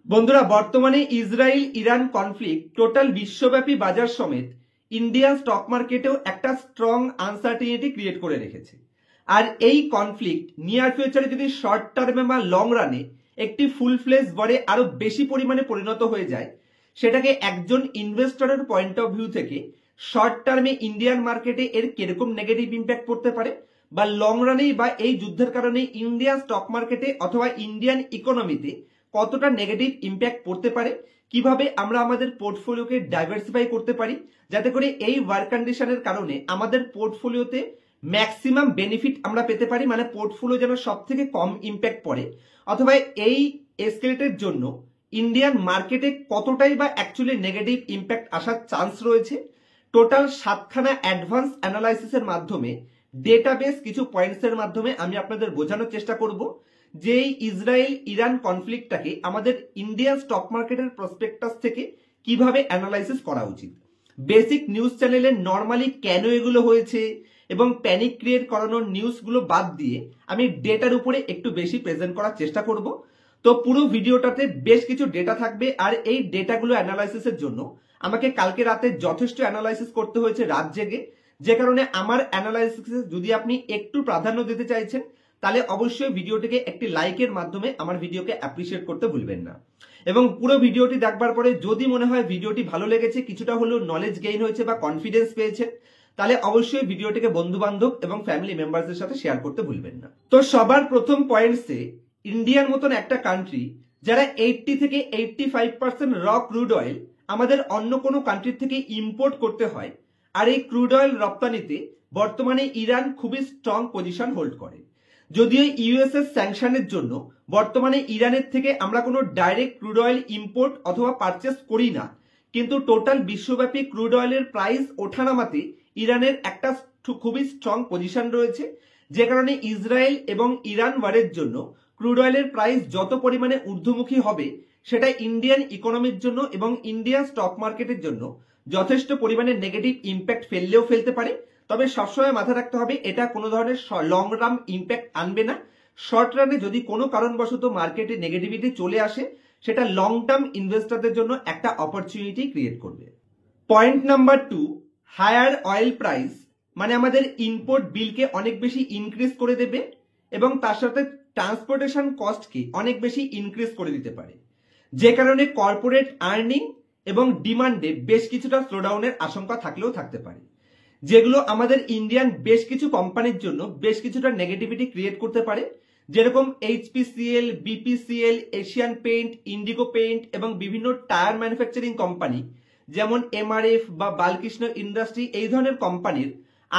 বন্ধুরা, বর্তমানে Israel Iran conflict total বিশ্বব্যাপী বাজার সমেত ইন্ডিয়ান স্টক মার্কেটেও একটা স্ট্রং আনসার্টিনিটি ক্রিয়েট করে রেখেছে। আর এই কনফ্লিক্ট নিয়ার ফিউচারে যদি শর্ট টার্মে বা লং রানে একটি ফুল ফ্লেজ ওয়ারে আরো বেশি পরিমাণে পরিণত হয়ে যায়, সেটাকে একজন ইনভেস্টরের পয়েন্ট অফ ভিউ থেকে শর্ট টার্মে ইন্ডিয়ান মার্কেটে এর কিরকম নেগেটিভ ইম্প্যাক্ট পড়তে পারে, বা লং রানেই বা এই যুদ্ধের কারণে ইন্ডিয়ান স্টক মার্কেটে অথবা ইন্ডিয়ান ইকোনমিতে কতটা নেগেটিভ ইম্প্যাক্ট পড়তে পারে, কিভাবে আমরা আমাদের পোর্টফোলিওকে ডাইভার্সিফাই করতে পারি যাতে করে এই ওয়ার কন্ডিশনের কারণে আমাদের পোর্টফোলিওতে ম্যাক্সিমাম বেনিফিট আমরা পেতে পারি, মানে পোর্টফোলিও যেন সব থেকে কম ইম্প্যাক্ট পড়ে, অথবা এই এসকেলেটের জন্য ইন্ডিয়ান মার্কেটে কতটাই বা অ্যাকচুয়ালি নেগেটিভ ইম্প্যাক্ট আসার চান্স রয়েছে। টোটাল 7খানা অ্যাডভান্স অ্যানালাইসিসের মাধ্যমে ডেটাবেস কিছু পয়েন্টসের মাধ্যমে আমি আপনাদের বোঝানোর চেষ্টা করব যে এই ইসরায়েল ইরান কনফ্লিক্টটাকে আমাদের ইন্ডিয়ান স্টক মার্কেটের প্রসপেক্টাস থেকে কিভাবে অ্যানালাইসিস করা উচিত। বেসিক নিউজ চ্যানেলে নর্মালি কেন এগুলো হয়েছে এবং প্যানিক ক্রিয়েট করানোর নিউজগুলো বাদ দিয়ে আমি ডেটার উপরে একটু বেশি প্রেজেন্ট করার চেষ্টা করব। তো পুরো ভিডিওটাতে বেশ কিছু ডেটা থাকবে, আর এই ডেটাগুলো অ্যানালাইসিসের জন্য আমাকে কালকে রাতে যথেষ্ট অ্যানালাইসিস করতে হয়েছে রাত জেগে, যে কারণে আমার অ্যানালাইসিসে যদি আপনি একটু প্রাধান্য দিতে চাইছেন তাহলে অবশ্যই ভিডিওটিকে একটি লাইকের মাধ্যমে আমার ভিডিওকে অ্যাপ্রিশিয়েট করতে ভুলবেন না। এবং পুরো ভিডিওটি দেখবার পরে যদি মনে হয় ভিডিওটি ভালো লেগেছে, কিছুটা হলেও নলেজ গেইন হয়েছে বা কনফিডেন্স পেয়েছেন, তাহলে অবশ্যই ভিডিওটিকে বন্ধু বান্ধব এবং ফ্যামিলি মেম্বারদের সাথে শেয়ার করতে ভুলবেন না। তো সবার প্রথম পয়েন্টসে ইন্ডিয়ার মতন একটা কান্ট্রি যারা 80 থেকে 85% র ক্রুড অয়েল আমাদের অন্য কোনো কান্ট্রি থেকে ইম্পোর্ট করতে হয়, আর এই ক্রুড অয়েল রপ্তানিতে বর্তমানে ইরান খুবই স্ট্রং পজিশন হোল্ড করে। যদিও ইউএসএস স্যাংশনের জন্য বর্তমানে ইরানের থেকে আমরা কোনো ডাইরেক্ট ক্রুড অয়েল ইম্পোর্ট অথবা পারচেস করি না, কিন্তু টোটাল বিশ্বব্যাপী ক্রুড অয়েলের প্রাইস ওঠানামাতে ইরানের একটা খুবই স্ট্রং পজিশন রয়েছে, যে কারণে ইসরায়েল এবং ইরান ওয়ারের জন্য ক্রুড অয়েলের প্রাইস যত পরিমাণে ঊর্ধ্বমুখী হবে সেটা ইন্ডিয়ান ইকোনমির জন্য এবং ইন্ডিয়ান স্টক মার্কেটের জন্য যথেষ্ট পরিমাণে নেগেটিভ ইম্প্যাক্ট ফেলতে পারে। তবে সবসময় মাথায় রাখতে হবে এটা কোনো ধরনের লং রান ইম্প্যাক্ট আনবে না। শর্ট রানে যদি কোনো কারণবশত মার্কেটে নেগেটিভিটি চলে আসে, সেটা লং টার্ম ইনভেস্টরদের জন্য একটা অপরচুনিটি ক্রিয়েট করবে। Point number 2, higher oil price মানে আমাদের ইম্পোর্ট বিলকে অনেক বেশি ইনক্রিজ করে দেবে এবং তার সাথে ট্রান্সপোর্টেশন কস্টকে অনেক বেশি ইনক্রিজ করে দিতে পারে, যে কারণে কর্পোরেট আর্নিং এবং ডিমান্ডে বেশ কিছুটা স্লোডাউনের আশঙ্কা থাকলেও থাকতে পারে, যেগুলো আমাদের ইন্ডিয়ান বেশ কিছু কোম্পানির জন্য বেশ কিছুটা নেগেটিভিটি ক্রিয়েট করতে পারে, যেরকম HPCL, BPCL, Asian paint, Indigo paint এবং বিভিন্ন টায়ার ম্যানুফ্যাকচারিং কোম্পানি যেমন এমআরএফ বা বালকৃষ্ণ ইন্ডাস্ট্রি, এই ধরনের কোম্পানির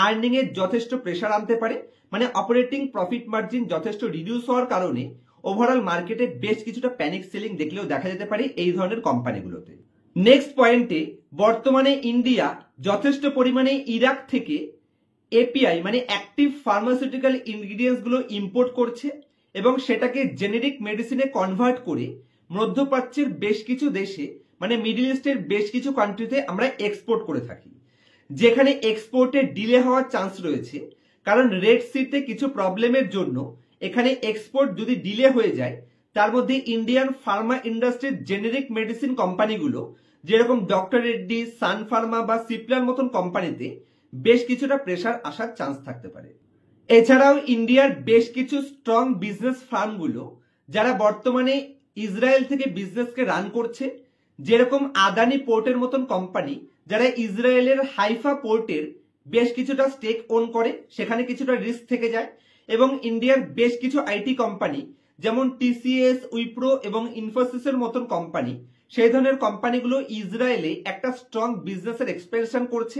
আর্নিং এর যথেষ্ট প্রেসার আনতে পারে, মানে অপারেটিং প্রফিট মার্জিন যথেষ্ট রিডিউস হওয়ার কারণে ওভারঅল মার্কেটে বেশ কিছুটা প্যানিক সেলিং দেখলেও দেখা যেতে পারে এই ধরনের কোম্পানিগুলোতে। নেক্সট পয়েন্টে, বর্তমানে ইন্ডিয়া যথেষ্ট পরিমাণে ইরাক থেকে এপিআই মানে অ্যাক্টিভ ফার্মাসিউটিক্যাল ইনগ্রিডিয়েন্টস গুলো ইম্পোর্ট করছে এবং সেটাকে জেনেরিক মেডিসিনে কনভার্ট করে মধ্যপ্রাচ্যের বেশ কিছু দেশে মানে মিডল ইস্টের বেশ কিছু কান্ট্রিতে আমরা এক্সপোর্ট করে থাকি, যেখানে এক্সপোর্টে ডিলে হওয়ার চান্স রয়েছে, কারণ রেড সিতে কিছু প্রবলেমের জন্য এখানে এক্সপোর্ট যদি ডিলে হয়ে যায়, তার মধ্যে ইন্ডিয়ান ফার্মা ইন্ডাস্ট্রির জেনেরিক মেডিসিন কোম্পানিগুলো যেরকম ডক্টর রেড্ডি, সান ফার্মা বা সিপ্লার মতন কোম্পানিতে বেশ কিছুটা প্রেসার আসার চান্স থাকতে পারে। এছাড়াও ইন্ডিয়ার বেশ কিছু স্ট্রং বিজনেস ফার্মগুলো যারা বর্তমানে ইসরায়েল থেকে বিজনেসকে রান করছে, যেরকম আদানি পোর্টের মতন কোম্পানি যারা ইসরায়েলের হাইফা পোর্টের বেশ কিছুটা স্টেক ওন করে, সেখানে কিছুটা রিস্ক থেকে যায়, এবং ইন্ডিয়ার বেশ কিছু আইটি কোম্পানি যেমন টিসিএস, উইপ্রো এবং ইনফোসিসের মতন কোম্পানি, সেই ধরনের কোম্পানিগুলো ইসরায়েলে একটা স্ট্রং বিজনেসের এক্সপেনশন করছে,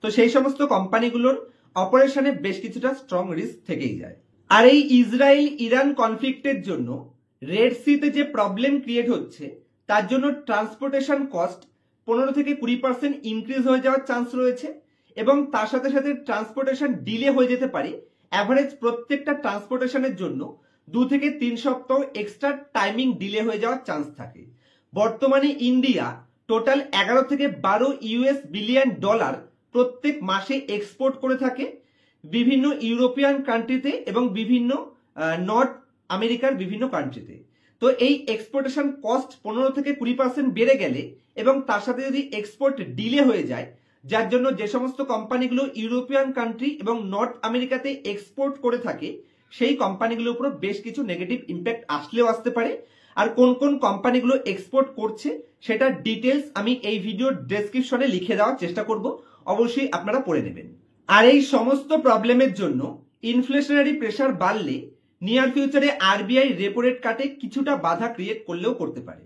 তো সেই সমস্ত কোম্পানিগুলোর অপারেশনে বেশ কিছুটা স্ট্রং রিস্ক থেকেই যায়। আর এই ইসরায়েল ইরান কনফ্লিক্টের জন্য রেড সিতে যে প্রবলেম ক্রিয়েট হচ্ছে, তার জন্য ট্রান্সপোর্টেশন কস্ট 15 থেকে 20% ইনক্রিজ হয়ে যাওয়ার চান্স রয়েছে, এবং তার সাথে সাথে ট্রান্সপোর্টেশন ডিলে হয়ে যেতে পারে। অ্যাভারেজ প্রত্যেকটা ট্রান্সপোর্টেশনের জন্য 2 থেকে 3 সপ্তাহ এক্সট্রা টাইমিং ডিলে হয়ে যাওয়ার চান্স থাকে। বর্তমানে ইন্ডিয়া টোটাল 11 থেকে 12 ইউএস বিলিয়ন ডলার প্রত্যেক মাসে এক্সপোর্ট করে থাকে বিভিন্ন ইউরোপিয়ান কান্ট্রিতে এবং বিভিন্ন নর্থ আমেরিকার বিভিন্ন কান্ট্রিতে। তো এই এক্সপোর্টেশন কস্ট 15 থেকে 20% বেড়ে গেলে এবং তার সাথে যদি এক্সপোর্ট ডিলে হয়ে যায়, যার জন্য যে সমস্ত কোম্পানিগুলো ইউরোপিয়ান কান্ট্রি এবং নর্থ আমেরিকাতে এক্সপোর্ট করে থাকে সেই কোম্পানিগুলোর উপর বেশ কিছু নেগেটিভ ইম্প্যাক্ট আসলেও আসতে পারে। আর কোন কোন কোম্পানিগুলো এক্সপোর্ট করছে সেটার ডিটেলস আমি এই ভিডিওর ডেসক্রিপশনে লিখে দেওয়ার চেষ্টা করব, অবশ্যই আপনারা পড়ে নেবেন। আর এই সমস্ত প্রবলেমের জন্য ইনফ্লেশনারি প্রেসার বাড়লে নিয়ার ফিউচারে আরবিআই রেপো রেট কাটে কিছুটা বাধা ক্রিয়েট করলেও করতে পারে।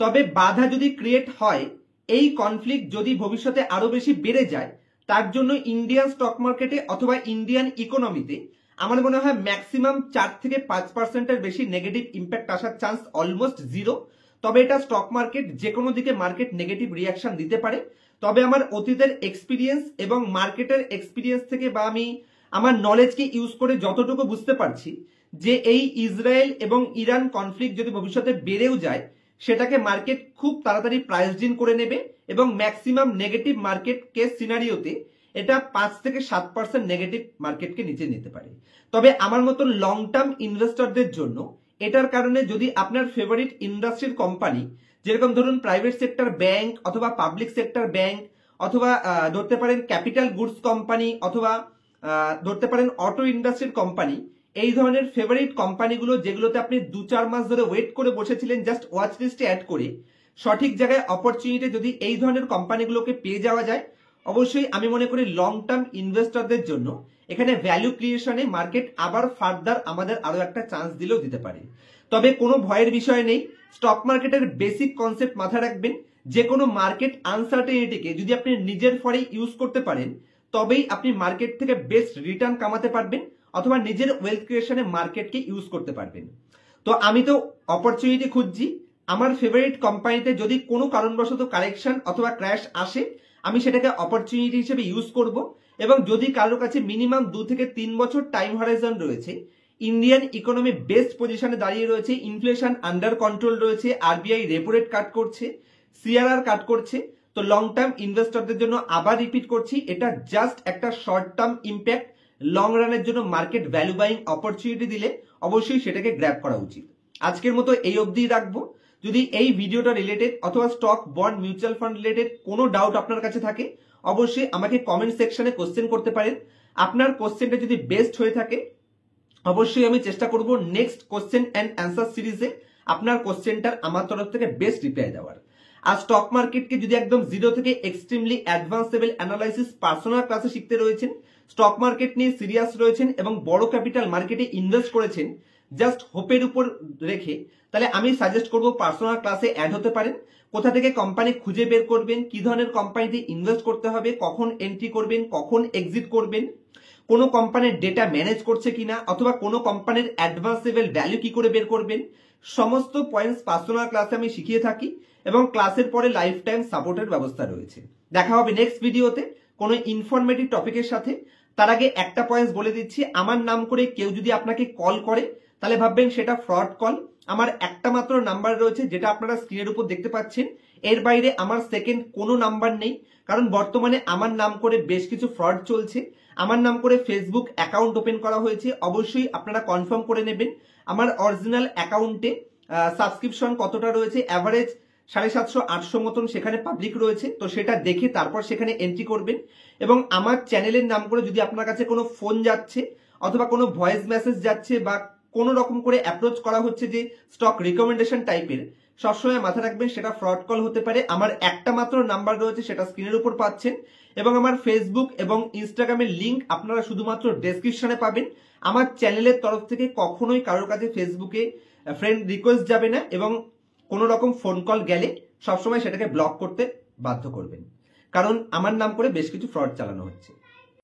তবে বাধা যদি ক্রিয়েট হয়, এই কনফ্লিক্ট যদি ভবিষ্যতে আরো বেশি বেড়ে যায়, তার জন্য ইন্ডিয়ান স্টক মার্কেটে অথবা ইন্ডিয়ান ইকোনমিতে আমার মনে হয় ম্যাক্সিমাম 4 থেকে 5%-এর বেশি নেগেটিভ ইম্প্যাক্ট আসার চান্স অলমোস্ট জিরো। তবে এটা স্টক মার্কেট যে কোনো দিকে মার্কেট নেগেটিভ রিয়াকশন দিতে পারে। তবে আমার অতীতের এক্সপিরিয়েন্স এবং মার্কেটের এক্সপিরিয়েন্স থেকে বা আমি আমার নলেজকে ইউজ করে যতটুকু বুঝতে পারছি যে এই ইসরায়েল এবং ইরান কনফ্লিক্ট যদি ভবিষ্যতে বেড়েও যায়, সেটাকে মার্কেট খুব তাড়াতাড়ি প্রাইসড ইন করে নেবে এবং ম্যাক্সিমাম নেগেটিভ মার্কেট কেস সিনারিওতে এটা 5 থেকে 7% নেগেটিভ মার্কেটকে নিচে নিতে পারে। তবে আমার মতন লং টার্ম ইনভেস্টরদের জন্য এটার কারণে যদি আপনার ফেভারিট ইন্ডাস্ট্রির কোম্পানি, যেরকম ধরুন প্রাইভেট সেক্টর ব্যাংক অথবা পাবলিক সেক্টর ব্যাংক অথবা ধরতে পারেন ক্যাপিটাল গুডস কোম্পানি অথবা ধরতে পারেন অটো ইন্ডাস্ট্রির কোম্পানি, এই ধরনের ফেভারিট কোম্পানিগুলো যেগুলোতে আপনি 2-4 মাস ধরে ওয়েট করে বসেছিলেন জাস্ট ওয়াচ লিস্টে অ্যাড করে, সঠিক জায়গায় অপরচুনিটি যদি এই ধরনের কোম্পানিগুলোকে পেয়ে যাওয়া যায়, অবশ্যই আমি মনে করি লং টার্ম ইনভেস্টরদের জন্য এখানে ভ্যালু ক্রিয়েশনে মার্কেট আবার ফার্দার আমাদের আরো একটা চান্স দিলেও দিতে পারে। তবে কোনো ভয়ের বিষয় নেই, স্টক মার্কেটের বেসিক কনসেপ্ট মাথায় রাখবেন, যে কোনো মার্কেট আনসার্টেনিটিকে যদি আপনি নিজের ফরে ইউজ করতে পারেন, তবেই আপনি মার্কেট থেকে বেস্ট রিটার্ন কামাতে পারবেন অথবা নিজের ওয়েলথ ক্রিয়েশনে মার্কেটকে ইউজ করতে পারবেন। তো আমি তো অপরচুনিটি খুঁজছি, আমার ফেভারিট কোম্পানিতে যদি কোনো কারণবশত কারেকশন অথবা ক্র্যাশ আসে, আমি সেটাকে অপরচুনিটি হিসেবে ইউজ করব। এবং যদি কারোর কাছে মিনিমাম 2 থেকে 3 বছর টাইম হরাইজন রয়েছে, ইন্ডিয়ান ইকোনমি বেস্ট পজিশনে দাঁড়িয়ে রয়েছে, ইনফ্লেশন আন্ডার কন্ট্রোল রয়েছে, আরবিআই রেপো রেট কাট করছে, সিআরআর কাট করছে, তো লং টার্ম ইনভেস্টরদের জন্য আবার রিপিট করছি, এটা জাস্ট একটা শর্ট টার্ম ইম্প্যাক্ট। লং রানের জন্য মার্কেট ভ্যালু বাইং অপরচুনিটি দিলে অবশ্যই সেটাকে গ্র্যাব করা উচিত। আজকের মতো এই অবধি রাখবো। যদি এই ভিডিওটা রিলেটেড অথবা stock bond mutual fund related কোনো ডাউট আপনার কাছে থাকে, অবশ্যই আমাকে কমেন্ট সেকশনে কোশ্চেন করতে পারেন। আপনার কোশ্চেনটা যদি বেস্ট হয়ে থাকে, অবশ্যই আমি চেষ্টা করব নেক্সট কোশ্চেন অ্যান্ড অ্যান্সার সিরিজে আপনার কোশ্চেনটার আমার তরফ থেকে বেস্ট রিপ্লাই দেওয়ার। আর স্টক মার্কেটকে যদি একদম জিরো থেকে extremely advance level analysis personal ক্লাসে শিখতে রয়েছেন, স্টক মার্কেট নিয়ে সিরিয়াস রয়েছেন এবং বড় ক্যাপিটাল মার্কেটে ইনভেস্ট করেছেন জাস্ট হোপের উপর রেখে, তাহলে আমি সাজেস্ট করব পার্সোনাল ক্লাসে অ্যাড হতে পারেন। কোথা থেকে কোম্পানি খুঁজে বের করবেন, কি ধরনের কোম্পানিতে ইনভেস্ট করতে হবে, কখন এন্ট্রি করবেন, কখন এক্সিট করবেন, কোনো কোম্পানির ডেটা ম্যানেজ করছে কিনা অথবা কোনো কোম্পানির অ্যাডভান্স লেভেল ভ্যালু কি করে বের করবেন, সমস্ত পয়েন্টস পার্সোনাল ক্লাসে আমি শিখিয়ে থাকি এবং ক্লাসের পরে লাইফ টাইম সাপোর্টের ব্যবস্থা রয়েছে। দেখা হবে নেক্সট ভিডিওতে কোনো ইনফরমেটিভ টপিকের সাথে। তার আগে একটা পয়েন্টস বলে দিচ্ছি, আমার নাম করে কেউ যদি আপনাকে কল করে তাহলে ভাববেন সেটা ফ্রড কল। আমার একটা মাত্র নাম্বার রয়েছে যেটা আপনারা স্ক্রিনের উপর দেখতে পাচ্ছেন, এর বাইরে আমার সেকেন্ড কোনো নাম্বার নেই। কারণ বর্তমানে আমার নাম করে বেশ কিছু ফ্রড চলছে। আমার নাম করে ফেসবুক অ্যাকাউন্ট ওপেন করা হয়েছে, অবশ্যই আপনারা কনফার্ম করে নেবেন আমার অরিজিনাল অ্যাকাউন্টে সাবস্ক্রিপশন কতটা রয়েছে, অ্যাভারেজ 750-800 মতন সেখানে পাবলিক রয়েছে, তো সেটা দেখে তারপর সেখানে এন্ট্রি করবেন। এবং আমার চ্যানেলের নাম করে যদি আপনার কাছে কোনো ফোন যাচ্ছে অথবা কোনো ভয়েস মেসেজ যাচ্ছে বা কোনো রকম করে অ্যাপ্রোচ করা হচ্ছে যে স্টক রিকমেন্ডেশন টাইপের, সবসময় মাথা রাখবেন সেটা ফ্রড কল হতে পারে। আমার একটা মাত্র নাম্বার রয়েছে, সেটা স্ক্রিনের উপর পাচ্ছেন এবং আমার ফেসবুক এবং ইনস্টাগ্রামের লিঙ্ক আপনারা শুধুমাত্র ডেসক্রিপশনে পাবেন। আমার চ্যানেলের তরফ থেকে কখনোই কারোর কাছে ফেসবুকে ফ্রেন্ড রিকোয়েস্ট যাবে না এবং কোনো রকম ফোন কল গেলে সবসময় সেটাকে ব্লক করতে বাধ্য করবেন, কারণ আমার নাম করে বেশ কিছু ফ্রড চালানো হচ্ছে।